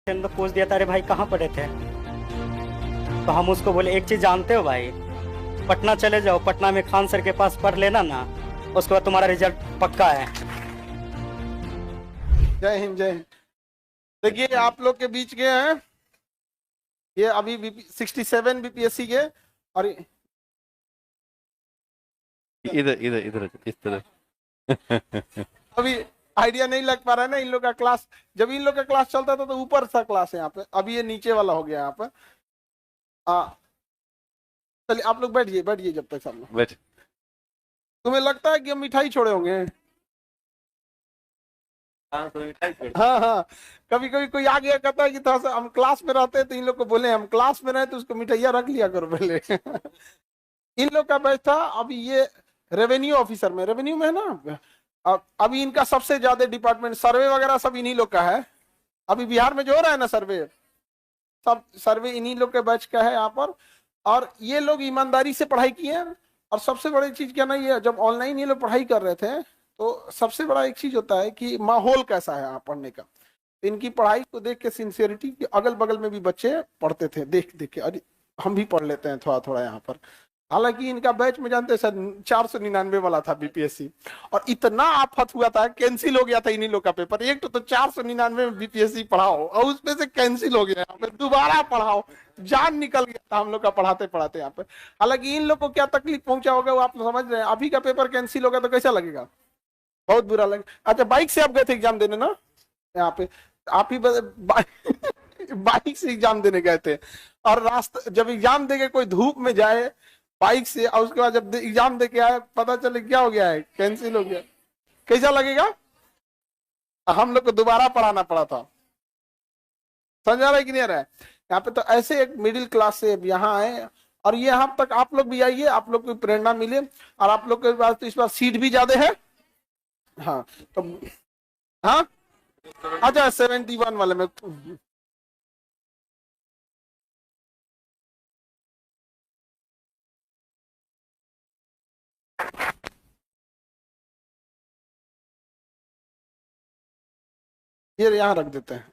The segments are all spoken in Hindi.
तो पूछ दिया था, अरे भाई कहाँ पढ़े थे? तो हम उसको बोले एक चीज जानते हो भाई, पटना चले जाओ, पटना में खान सर के पास पढ़ लेना ना, उसके बाद तुम्हारा रिजल्ट पक्का है। जय हिंद जय हिंद। देखिए आप लोग के बीच के हैं ये अभी 67 बीपीएससी के, और इधर इधर इधर इस तरह। अभी आइडिया नहीं लग पा रहा है ना इन लोग का क्लास। जब इन लोग का क्लास चलता था तो ऊपर सा क्लास है यहाँ पे, अभी ये नीचे वाला हो गया यहाँ पे। चलिए आप लोग बैठिए बैठिए जब तक सब लोग। बैठ। तुम्हें लगता है कि हम मिठाई छोड़े होंगे? हाँ हाँ, कभी कभी कोई आ गया कहता है कि थोड़ा सा हम क्लास में रहते हैं, तो इन लोग को बोले हम क्लास में रहे तो उसको मिठाइया रख लिया करो पहले। इन लोग का बैच था अभी ये रेवेन्यू ऑफिसर में, रेवेन्यू में है ना। अभी इनका सबसे ज्यादा डिपार्टमेंट सर्वे वगैरह सब इन्हीं लोग का है। अभी बिहार में जो हो रहा है ना सर्वे, सब सर्वे इन्हीं लोग के बैच का है यहाँ पर। और ये लोग ईमानदारी से पढ़ाई किए हैं। और सबसे बड़ी चीज क्या ना, ये जब ऑनलाइन ये लोग पढ़ाई कर रहे थे तो सबसे बड़ा एक चीज होता है कि माहौल कैसा है यहाँ पढ़ने का। इनकी पढ़ाई को देख के सिंसियरिटी, अगल बगल में भी बच्चे पढ़ते थे देख देख के, अरे हम भी पढ़ लेते हैं थोड़ा थोड़ा यहाँ पर। हालांकि इनका बैच में जानते हैं सर 499 वाला था बीपीएससी, और इतना आफत हुआ था, कैंसिल हो गया था इन्हीं लोग का पेपर। एक तो 499 में बीपीएससी पढ़ाओ और उसमें से कैंसिल हो गया, यहाँ पे दोबारा पढ़ाओ, जान निकल गया था हम लोग का पढ़ाते पढ़ाते यहाँ पे। हालांकि इन लोग को क्या तकलीफ पहुंचा होगा वो आप समझ रहे हैं। अभी का पेपर कैंसिल होगा तो कैसा लगेगा? बहुत बुरा लगेगा। अच्छा बाइक से आप गए थे एग्जाम देने ना यहाँ पे? आप ही बाइक से एग्जाम देने गए थे, और रास्ता जब एग्जाम देके कोई धूप में जाए बाइक से, और उसके बाद जब एग्जाम दे के आए पता चले क्या हो गया है, कैंसिल हो गया, कैसा लगेगा? हम लोग को दोबारा पढ़ाना पड़ा था। समझ आ रहा है कि नहीं आ रहा है? यहाँ पे तो ऐसे एक मिडिल क्लास से यहाँ आए, और ये यहाँ तक आप लोग भी आइए, आप लोग को प्रेरणा मिले। और आप लोग के पास तो इस बार सीट भी ज्यादा है। हाँ तो हाँ अच्छा 71 वाले में ये यहाँ रख देते हैं।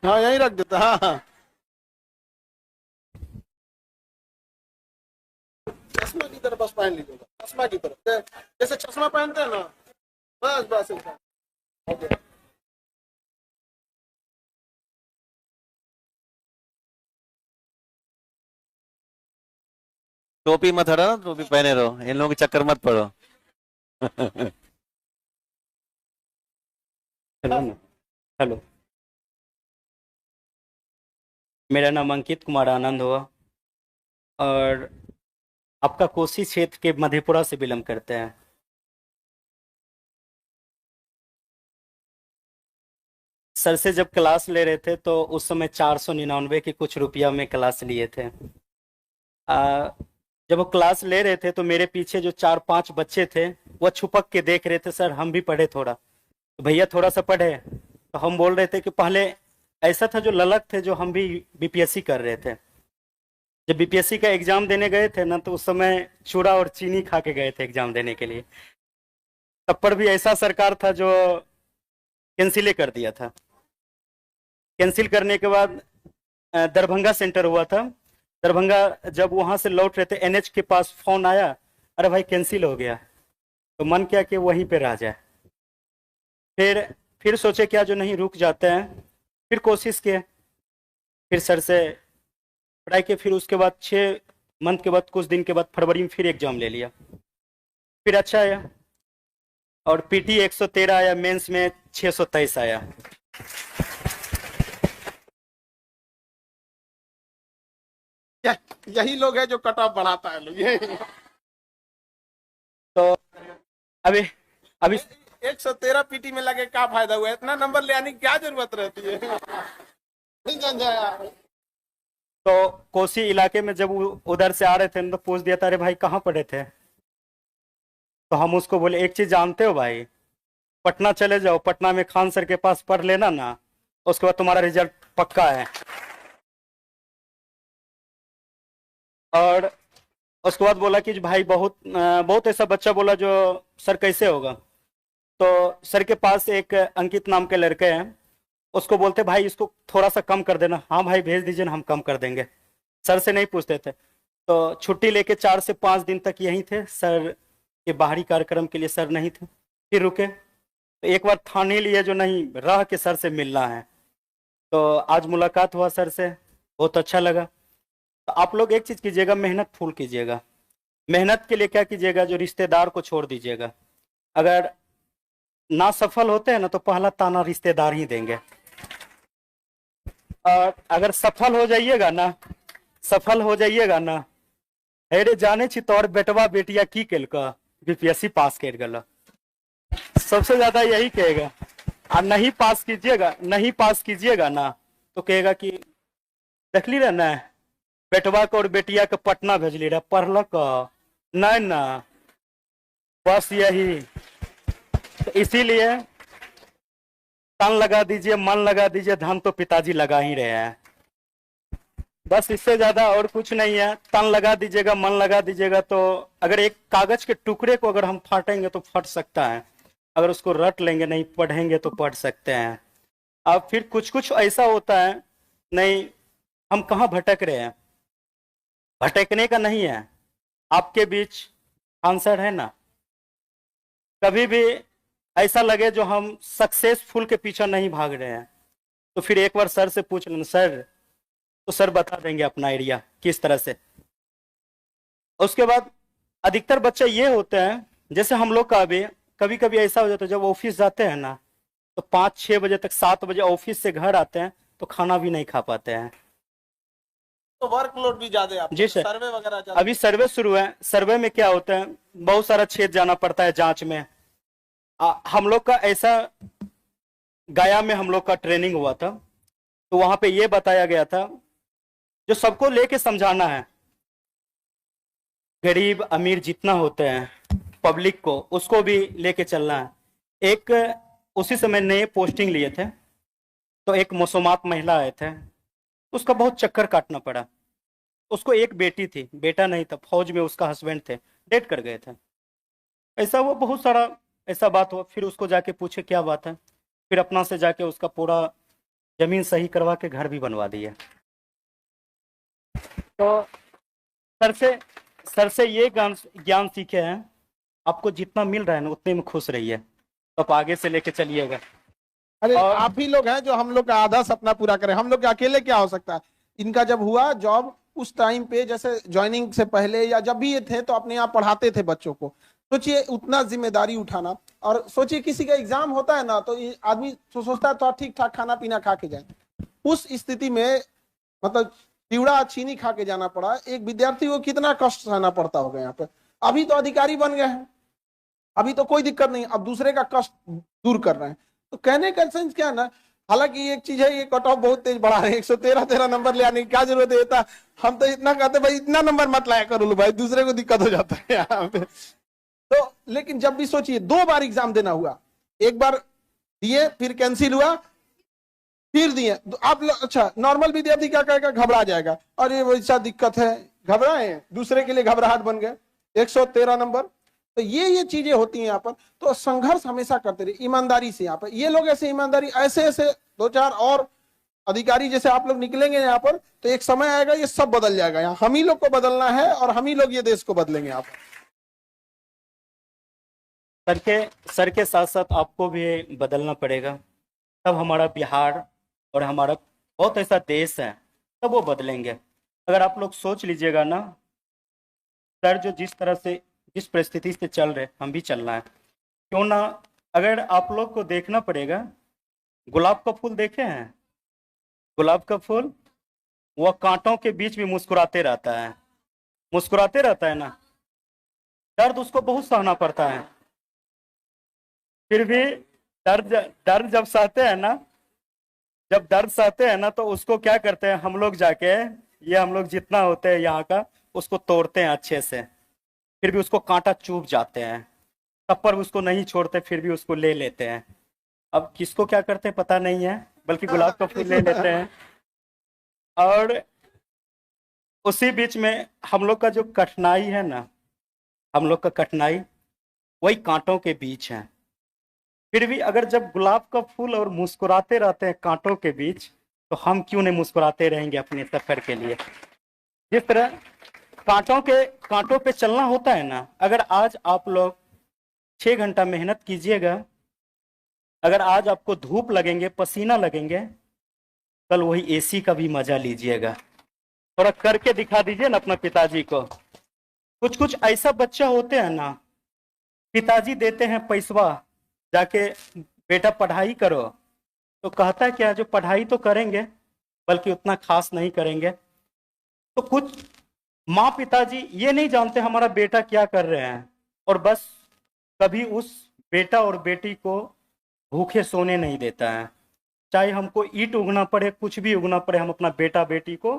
हाँ यहीं रख देते हैं। हाँ हाँ, चश्मा की तरफ बस पहन लीजिएगा, चश्मा की तरफ, जैसे चश्मा पहनते हैं ना, बस बस ऐसा। ओके टोपी मत हटा ना, टोपी पहने रहो, इन लोगों के चक्कर मत पड़ो। हेलो ना, हेलो, मेरा नाम अंकित कुमार आनंद हुआ, और आपका कोसी क्षेत्र के मधेपुरा से बिलोंग करते हैं। सर से जब क्लास ले रहे थे तो उस समय 499 के कुछ रुपया में क्लास लिए थे। जब वो क्लास ले रहे थे तो मेरे पीछे जो 4-5 बच्चे थे वो छुपक के देख रहे थे, सर हम भी पढ़े थोड़ा, तो भैया थोड़ा सा पढ़े। तो हम बोल रहे थे कि पहले ऐसा था, जो ललक थे, जो हम भी बीपीएससी कर रहे थे। जब बीपीएससी का एग्जाम देने गए थे ना, तो उस समय चूड़ा और चीनी खा के गए थे एग्जाम देने के लिए। तब पर भी ऐसा सरकार था जो कैंसिल कर दिया था। कैंसिल करने के बाद दरभंगा सेंटर हुआ था। दरभंगा जब वहां से लौट रहे थे, एनएच के पास फोन आया, अरे भाई कैंसिल हो गया। तो मन किया कि वहीं पे रह जाए। फिर सोचे क्या जो नहीं रुक जाते हैं, फिर कोशिश किए, फिर सर से पढ़ाई के, फिर उसके बाद 6 मंथ के बाद, कुछ दिन के बाद फरवरी में फिर एग्जाम ले लिया, फिर अच्छा आया, और पीटी 113 आया, मेंस में 623 आया। यही लोग है जो कट ऑफ बढ़ाता है लोग, ये तो अभी अभी 113 पीटी में लगे क्या फायदा हुआ? इतना नंबर ले आने की क्या जरूरत रहती है? नहीं समझा यार। तो कोसी इलाके में जब उधर से आ रहे थे तो पूछ दिया था, अरे भाई कहाँ पढ़े थे? तो हम उसको बोले एक चीज जानते हो भाई, पटना चले जाओ, पटना में खान सर के पास पढ़ लेना ना, उसके बाद तुम्हारा रिजल्ट पक्का है। और उसके बाद बोला कि भाई बहुत ऐसा बच्चा बोला जो सर कैसे होगा। तो सर के पास एक अंकित नाम के लड़के हैं, उसको बोलते भाई इसको थोड़ा सा कम कर देना, हाँ भाई भेज दीजिए ना, हम कम कर देंगे। सर से नहीं पूछते थे। तो छुट्टी लेके 4 से 5 दिन तक यहीं थे, सर के बाहरी कार्यक्रम के लिए सर नहीं थे। फिर रुके, तो एक बार ठान ही लिए जो नहीं रह के सर से मिलना है। तो आज मुलाकात हुआ सर से, बहुत अच्छा लगा। तो आप लोग एक चीज कीजिएगा, मेहनत फुल कीजिएगा। मेहनत के लिए क्या कीजिएगा, जो रिश्तेदार को छोड़ दीजिएगा। अगर ना सफल होते हैं ना तो पहला ताना रिश्तेदार ही देंगे, और अगर सफल हो जाइएगा ना, सफल हो जाइएगा ना, अरे जाने छी तोर बेटवा बेटिया की केलका, बीपीएससी पास कर गला, सबसे ज्यादा यही कहेगा। और नहीं पास कीजिएगा, नहीं पास कीजिएगा ना तो कहेगा कि देख ली रहे ना बेटवा को और बेटिया के पटना भेजली रहे, पढ़लक नहीं ना, बस यही। तो इसीलिए तन लगा दीजिए, मन लगा दीजिए, धन तो पिताजी लगा ही रहे हैं। बस इससे ज्यादा और कुछ नहीं है। तन लगा दीजिएगा, मन लगा दीजिएगा। तो अगर एक कागज के टुकड़े को अगर हम फाटेंगे तो फट सकता है, अगर उसको रट लेंगे, नहीं पढ़ेंगे तो पढ़ सकते हैं। अब फिर कुछ कुछ ऐसा होता है, नहीं हम कहाँ भटक रहे हैं, भटकने का नहीं है। आपके बीच आंसर है ना। कभी भी ऐसा लगे जो हम सक्सेसफुल के पीछे नहीं भाग रहे हैं, तो फिर एक बार सर से पूछ लेना, सर, तो सर बता देंगे अपना एरिया किस तरह से। उसके बाद अधिकतर बच्चे ये होते हैं, जैसे हम लोग का भी कभी कभी ऐसा हो जाता है, जब ऑफिस जाते हैं ना तो 5-6 बजे तक, 7 बजे ऑफिस से घर आते हैं तो खाना भी नहीं खा पाते हैं। तो वर्कलोड भी ज्यादा है, जी सर। सर्वे वगैरह ज्यादा। अभी सर्वे शुरू है, सर्वे में क्या होता है, बहुत सारा क्षेत्र जाना पड़ता है जांच में। हम लोग का ऐसा, गया में हम लोग का ट्रेनिंग हुआ था, तो वहां पे ये बताया गया था, जो सबको लेके समझाना है, गरीब अमीर जितना होते हैं, पब्लिक को उसको भी लेके चलना है। एक उसी समय नए पोस्टिंग लिए थे, तो एक मौसमात महिला आए थे, उसका बहुत चक्कर काटना पड़ा। उसको एक बेटी थी, बेटा नहीं था, फौज में उसका हस्बैंड थे, डेट कर गए थे। ऐसा वो बहुत सारा ऐसा बात हुआ। फिर उसको जाके पूछे क्या बात है, फिर अपना से जाके उसका पूरा जमीन सही करवा के घर भी बनवा दिया। तो सर से ये ज्ञान सीखे हैं, आपको जितना मिल रहा है ना उतने में खुश रहिए, तो आप आगे से लेके चलिएगा। अरे आप ही लोग हैं जो हम लोग का आधा सपना पूरा करें। हम लोग के अकेले क्या हो सकता है। इनका जब हुआ जॉब, उस टाइम पे जैसे ज्वाइनिंग से पहले या जब भी ये थे तो अपने यहाँ पढ़ाते थे बच्चों को। सोचिए उतना जिम्मेदारी उठाना, और सोचिए किसी का एग्जाम होता है ना तो आदमी सोचता है तो ठीक ठाक खाना पीना खा के जाए। उस स्थिति में मतलब चिवड़ा चीनी खा के जाना पड़ा। एक विद्यार्थी को कितना कष्ट सहना पड़ता होगा यहाँ पे। अभी तो अधिकारी बन गए हैं, अभी तो कोई दिक्कत नहीं, अब दूसरे का कष्ट दूर कर रहे हैं। तो कहने का सेंस क्या है ना, हालांकि एक चीज है, ये कट ऑफ बहुत तेज बढ़ा रहे हैं, 113 नंबर ले आने की क्या जरूरत है। था हम तो इतना कहते भाई इतना नंबर मत लाया करो लो भाई, दूसरे को दिक्कत हो जाता है यहाँ पे। तो लेकिन जब भी सोचिए 2 बार एग्जाम देना हुआ, एक बार दिए फिर कैंसिल हुआ, फिर दिए। तो आप अच्छा नॉर्मल विद्यार्थी क्या कहेगा, घबरा जाएगा, अरे वैसा दिक्कत है, घबराए, दूसरे के लिए घबराहट बन गए। 113 नंबर। तो ये चीजें होती हैं यहाँ पर। तो संघर्ष हमेशा करते रहिए ईमानदारी से। यहाँ पर ये लोग ऐसे ईमानदारी, ऐसे 2-4 और अधिकारी जैसे आप लोग निकलेंगे यहाँ पर, तो एक समय आएगा ये सब बदल जाएगा। यहाँ हम ही लोग को बदलना है और हम ही लोग ये देश को बदलेंगे। यहाँ पर सर के साथ साथ आपको भी बदलना पड़ेगा, तब हमारा बिहार और हमारा बहुत ऐसा देश है, तब वो बदलेंगे। अगर आप लोग सोच लीजिएगा ना, सर जो जिस तरह से, जिस परिस्थिति से चल रहे, हम भी चलना है क्यों ना। अगर आप लोग को देखना पड़ेगा, गुलाब का फूल देखे हैं, गुलाब का फूल वह कांटों के बीच भी मुस्कुराते रहता है, मुस्कुराते रहता है ना। दर्द उसको बहुत सहना पड़ता है, फिर भी दर्द जब सहते हैं ना, जब दर्द सहते हैं ना, तो उसको क्या करते हैं हम लोग जाके, ये हम लोग जितना होते हैं यहाँ का, उसको तोड़ते हैं अच्छे से, फिर भी उसको कांटा चुभ जाते हैं, तब पर उसको नहीं छोड़ते, फिर भी उसको ले लेते हैं। अब किसको क्या करते हैं पता नहीं है, बल्कि गुलाब का फूल ले लेते हैं। और उसी बीच में हम लोग का जो कठिनाई है ना, हम लोग का कठिनाई वही कांटों के बीच है। फिर भी अगर जब गुलाब का फूल और मुस्कुराते रहते हैं कांटों के बीच, तो हम क्यों नहीं मुस्कुराते रहेंगे अपने सफर के लिए। जिस तरह कांटों पे चलना होता है ना, अगर आज आप लोग 6 घंटा मेहनत कीजिएगा, अगर आज आपको धूप लगेंगे, पसीना लगेंगे, कल वही एसी का भी मजा लीजिएगा। थोड़ा करके दिखा दीजिए ना अपना पिताजी को। कुछ कुछ ऐसा बच्चा होते हैं ना, पिताजी देते हैं पैसवा, जाके बेटा पढ़ाई करो, तो कहता है क्या, जो पढ़ाई तो करेंगे बल्कि उतना खास नहीं करेंगे। तो कुछ माँ पिताजी ये नहीं जानते हमारा बेटा क्या कर रहे हैं, और बस कभी उस बेटा और बेटी को भूखे सोने नहीं देता है। चाहे हमको ईंट उगना पड़े, कुछ भी उगना पड़े, हम अपना बेटा बेटी को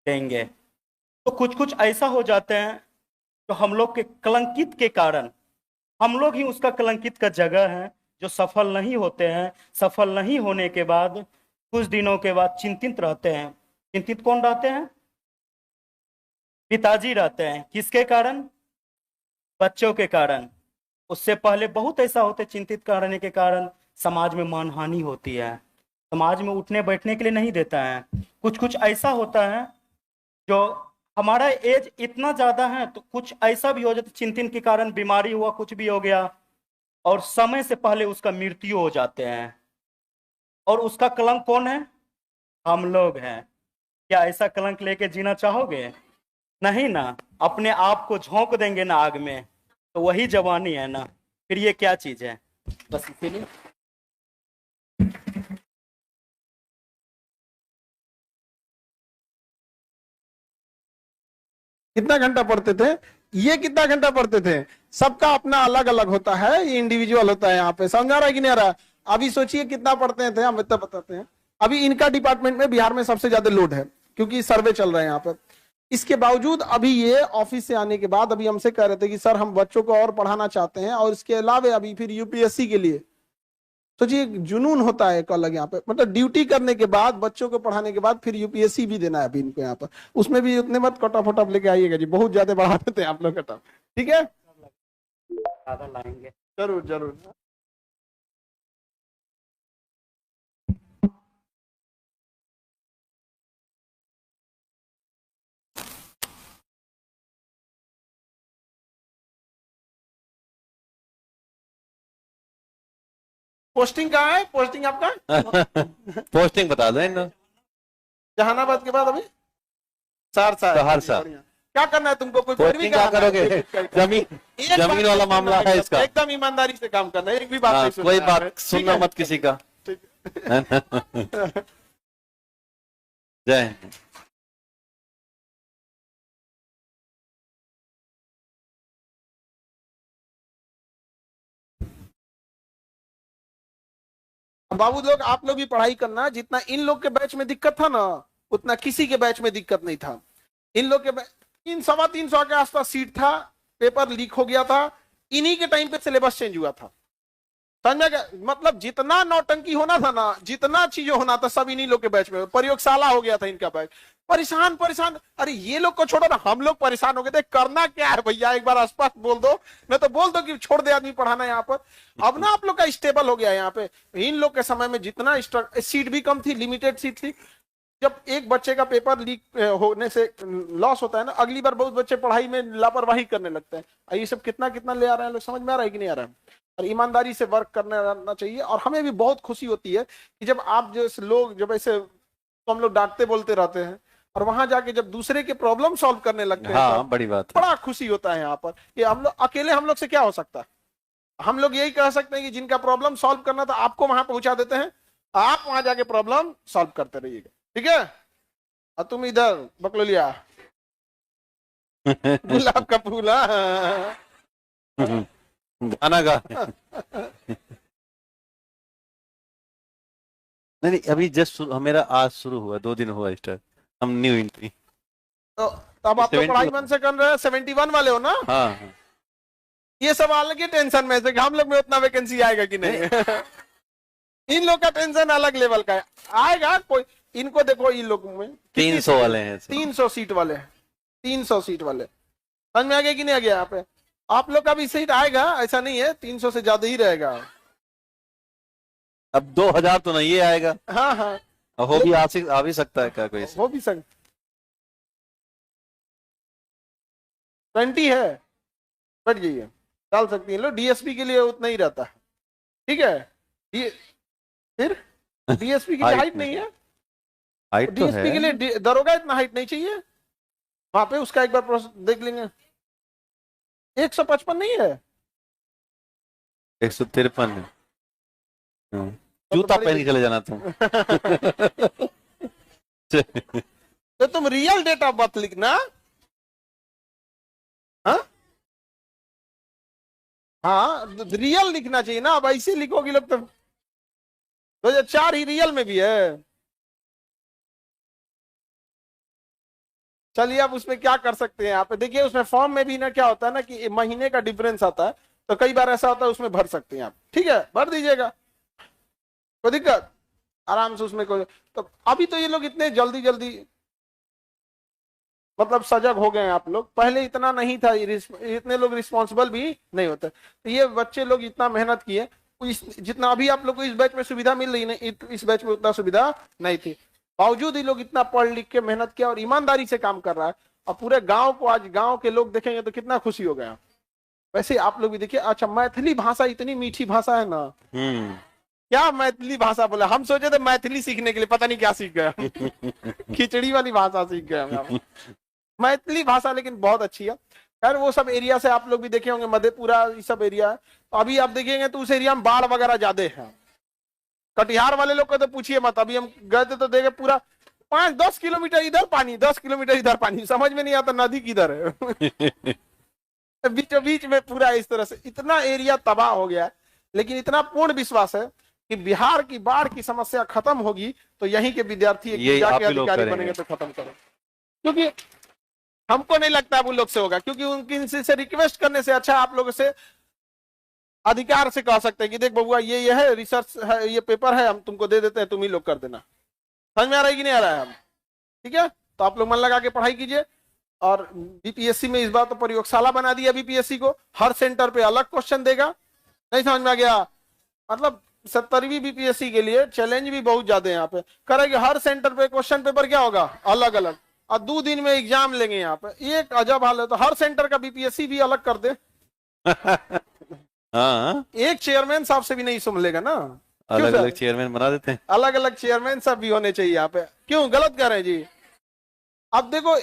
देंगे। तो कुछ कुछ ऐसा हो जाते हैं तो हम लोग के कलंकित के कारण, हम लोग ही उसका कलंकित का जगह है, जो सफल नहीं होते हैं। सफल नहीं होने के बाद कुछ दिनों के बाद चिंतित रहते हैं। चिंतित कौन रहते हैं? पिताजी रहते हैं। किसके कारण? बच्चों के कारण। उससे पहले बहुत ऐसा होते, चिंतित करने के कारण समाज में मानहानि होती है, समाज में उठने बैठने के लिए नहीं देता है। कुछ कुछ ऐसा होता है जो हमारा एज इतना ज्यादा है, तो कुछ ऐसा भी हो जाता, चिंतन के कारण बीमारी हुआ, कुछ भी हो गया, और समय से पहले उसका मृत्यु हो जाते हैं। और उसका कलंक कौन है? हम लोग हैं। क्या ऐसा कलंक लेके जीना चाहोगे? नहीं ना। अपने आप को झोंक देंगे ना आग में, तो वही जवानी है ना। फिर ये क्या चीज है? बस इसीलिए कितना घंटा पढ़ते थे, ये कितना घंटा पढ़ते थे, सबका अपना अलग अलग होता है, ये इंडिविजुअल होता है। यहाँ पे समझा रहा है कि नहीं आ रहा? अभी सोचिए कितना पढ़ते थे, हम इतना बताते हैं। अभी इनका डिपार्टमेंट में बिहार में सबसे ज्यादा लोड है, क्योंकि सर्वे चल रहा है यहाँ पर। इसके बावजूद अभी ये ऑफिस से आने के बाद अभी हमसे कह रहे थे कि सर हम बच्चों को और पढ़ाना चाहते हैं, और इसके अलावा अभी फिर यूपीएससी के लिए। सोचिए जुनून होता है एक अलग यहाँ पे, मतलब ड्यूटी करने के बाद, बच्चों को पढ़ाने के बाद फिर यूपीएससी भी देना है अभी इनको यहाँ पर। उसमें भी उतने मत कटऑफ वटऑफ लेके आइएगा जी, बहुत ज्यादा बढ़ा देते हैं आप लोग कटऑफ। ठीक है, ज्यादा लाएंगे। जरूर जरूर। पोस्टिंग कहाँ है, पोस्टिंग आपका? पोस्टिंग बता दो इन लोग। जहानाबाद के बाद अभी सहरसा। सहरसा। क्या करना है तुमको? कोई पैरवी पोस्टिंग क्या कराना है? करोगे? जमीन वाला मामला है इसका। एकदम ईमानदारी से काम करना है, एक भी बात हाँ, नहीं सुनना कोई है। बात ठीक सुनना है? मत किसी का। ठीक जय हिंद। बाबू लोग, आप लोग भी पढ़ाई करना। जितना इन लोग के बैच में दिक्कत था ना, उतना किसी के बैच में दिक्कत नहीं था। इन लोग के 300 के आसपास सीट था, पेपर लीक हो गया था, इन्हीं के टाइम पे सिलेबस चेंज हुआ था। समझ में गया? मतलब जितना नौटंकी होना था ना, जितना चीजें होना था, सब इन्हीं लोग के बैच में। प्रयोगशाला हो गया था इनका बैच। परेशान परेशान, अरे ये लोग को छोड़ो ना, हम लोग परेशान हो गए थे। करना क्या है भैया, एक बार स्पष्ट बोल दो, नहीं तो बोल दो कि छोड़ दे आदमी पढ़ाना यहाँ पर। अब ना आप लोग का स्टेबल हो गया है यहाँ पे। इन लोग के समय में जितना सीट भी कम थी, लिमिटेड सीट थी। जब एक बच्चे का पेपर लीक होने से लॉस होता है ना, अगली बार बहुत बच्चे पढ़ाई में लापरवाही करने लगते हैं। ये सब कितना कितना ले आ रहे हैं लोग, समझ में आ रहा है कि नहीं आ रहा है? और ईमानदारी से वर्क करना चाहिए। और हमें भी बहुत खुशी होती है कि जब आप जैसे लोग, जब ऐसे तो हम लोग डांटते बोलते रहते हैं, और वहां जाके जब दूसरे के प्रॉब्लम सॉल्व करने लगते हैं, हाँ, बड़ी बात है। बड़ा खुशी होता है यहाँ पर। कि हम लोग अकेले, हम लोग से क्या हो सकता है? हम लोग यही कह सकते हैं कि जिनका प्रॉब्लम सॉल्व करना था, आपको वहां पहुंचा देते हैं, आप वहां जाके प्रॉब्लम सॉल्व करते रहिएगा। ठीक है? और तुम इधर बकलोलिया गुलाब का फूल। गाना गा। नहीं, अभी जस्ट मेरा आज शुरू हुआ, 2 दिन हुआ स्टार्ट। हम न्यू एंट्री। तो तब आप तो 71 पढ़ाई मन से कर रहे हैं। 71 वाले हो ना? हाँ, हाँ। ये सब अलग ही टेंशन में से कि हम लोग में उतना वैकेंसी आएगा कि नहीं। इन लोग का टेंशन अलग लेवल का है। आएगा कोई, इनको देखो, इन लोग में 300 वाले हैं। 300 सीट वाले हैं। 300 सीट वाले। समझ में आ गया कि नहीं आ गया? यहाँ पे आप लोग का भी सीट आएगा, ऐसा नहीं है, 300 से ज्यादा ही रहेगा। अब 2000 तो नहीं आएगा, हाँ हाँ हो भी आ भी सकता है क्या कोई से? हो भी सकता। 20 है, बढ़ जाइए, डाल सकती है। लो डीएसपी के लिए उतना ही रहता है, ठीक है। फिर डीएसपी के लिए हाइट नहीं है, हाइट तो डीएसपी के है। लिए दरोगा इतना हाइट नहीं चाहिए। वहां पे उसका एक बार प्रोसेस देख लेंगे। 155 नहीं है, 153 है। जूता पहन के चले जाना तुम। तो तुम रियल डेट ऑफ बर्थ लिखना। हाँ हाँ रियल लिखना चाहिए ना, अब ऐसे लिखोगी लोग तो 2004 ही रियल में भी है। चलिए अब उसमें क्या कर सकते हैं, आप देखिए उसमें फॉर्म में भी ना क्या होता है ना कि महीने का डिफरेंस आता है, तो कई बार ऐसा होता है उसमें भर सकते हैं आप, ठीक है भर दीजिएगा, कोई दिक्कत आराम से उसमें कोई। तो अभी तो ये लोग इतने जल्दी जल्दी मतलब सजग हो गए हैं आप लोग, पहले इतना नहीं था, इतने लोग रिस्पॉन्सिबल भी नहीं होते। तो ये बच्चे लोग इतना मेहनत किए, जितना अभी आप लोग को इस बैच में सुविधा मिल रही है, इस बैच में उतना सुविधा नहीं थी, बावजूद ही लोग इतना पढ़ लिख के मेहनत किया और ईमानदारी से काम कर रहा है। और पूरे गांव को आज गांव के लोग देखेंगे तो कितना खुशी हो गया। वैसे आप लोग भी देखिए, अच्छा मैथिली भाषा इतनी मीठी भाषा है ना, क्या मैथिली भाषा बोला, हम सोचे थे मैथिली सीखने के लिए, पता नहीं क्या सीख गया। खिचड़ी वाली भाषा सीख गया। मैथिली भाषा लेकिन बहुत अच्छी है। खैर वो सब एरिया से आप लोग भी देखे होंगे, मधेपुरा ये सब एरिया है, तो अभी आप देखेंगे तो उस एरिया में बाढ़ वगैरह ज्यादा है। कटिहार वाले लोग को तो पूछिए मत, अभी हम गए थे तो देखे पूरा 5-10 किलोमीटर इधर पानी, 10 किलोमीटर इधर पानी, समझ में नहीं आता नदी किधर है। बीचों बीच में पूरा इस तरह से इतना एरिया तबाह हो गया है। लेकिन इतना पूर्ण विश्वास है कि बिहार की बाढ़ की समस्या खत्म होगी तो यहीं के विद्यार्थी जाके अधिकारी बनेंगे तो खत्म करें, क्योंकि हमको नहीं लगता अब उन लोग से होगा, क्योंकि उनकी से रिक्वेस्ट करने से अच्छा आप लोगों से अधिकार से कह सकते हैं कि देख बबुआ ये है रिसर्च है, ये पेपर है, हम तुमको दे देते हैं, तुम ही लोग कर देना। समझ में आ रहा है कि नहीं आ रहा है हम, ठीक है। तो आप लोग मन लगा के पढ़ाई कीजिए। और बीपीएससी में इस बार तो प्रयोगशाला बना दिया बीपीएससी को, हर सेंटर पे अलग क्वेश्चन देगा। नहीं समझ में आ गया, मतलब 70वीं बीपीएससी के लिए चैलेंज भी बहुत ज्यादा है यहाँ पे, करेंगे हर सेंटर पे क्वेश्चन पेपर क्या होगा अलग अलग, और 2 दिन में एग्जाम लेंगे यहाँ पे, एक अजब हाल है। तो हर सेंटर का बीपीएससी भी अलग कर दे। हाँ एक चेयरमैन साहब से भी नहीं संभलेगा ना, अलग अलग चेयरमैन बना देते हैं, अलग अलग चेयरमैन सब भी होने चाहिए यहाँ पे, क्यों गलत कर रहे हैं जी। अब देखो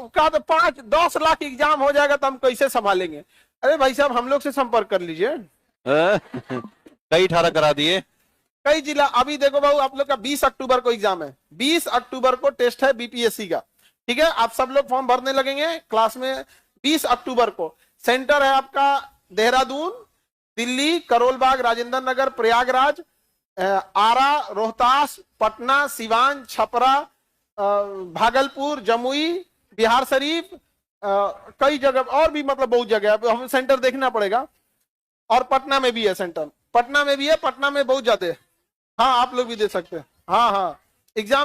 कहा तो 5-10 लाख एग्जाम हो जाएगा तो हम कैसे संभालेंगे। अरे भाई साहब हम लोग से संपर्क कर लीजिए। कई 18 करा दिए, कई जिला, अभी देखो बाबू आप लोग का 20 अक्टूबर को एग्जाम है, 20 अक्टूबर को टेस्ट है बीपीएससी का, ठीक है। आप सब लोग फॉर्म भरने लगेंगे क्लास में 20 अक्टूबर को। सेंटर है आपका देहरादून, दिल्ली, करोलबाग, राजेंद्र नगर, प्रयागराज, आरा, रोहतास, पटना, सिवान, छपरा, भागलपुर, जमुई, बिहार शरीफ, कई जगह और भी, मतलब बहुत जगह है, हमें सेंटर देखना पड़ेगा। और पटना में भी है सेंटर, पटना में भी है, पटना में बहुत ज्यादा है। हाँ आप लोग भी दे सकते हैं, हाँ हाँ एग्जाम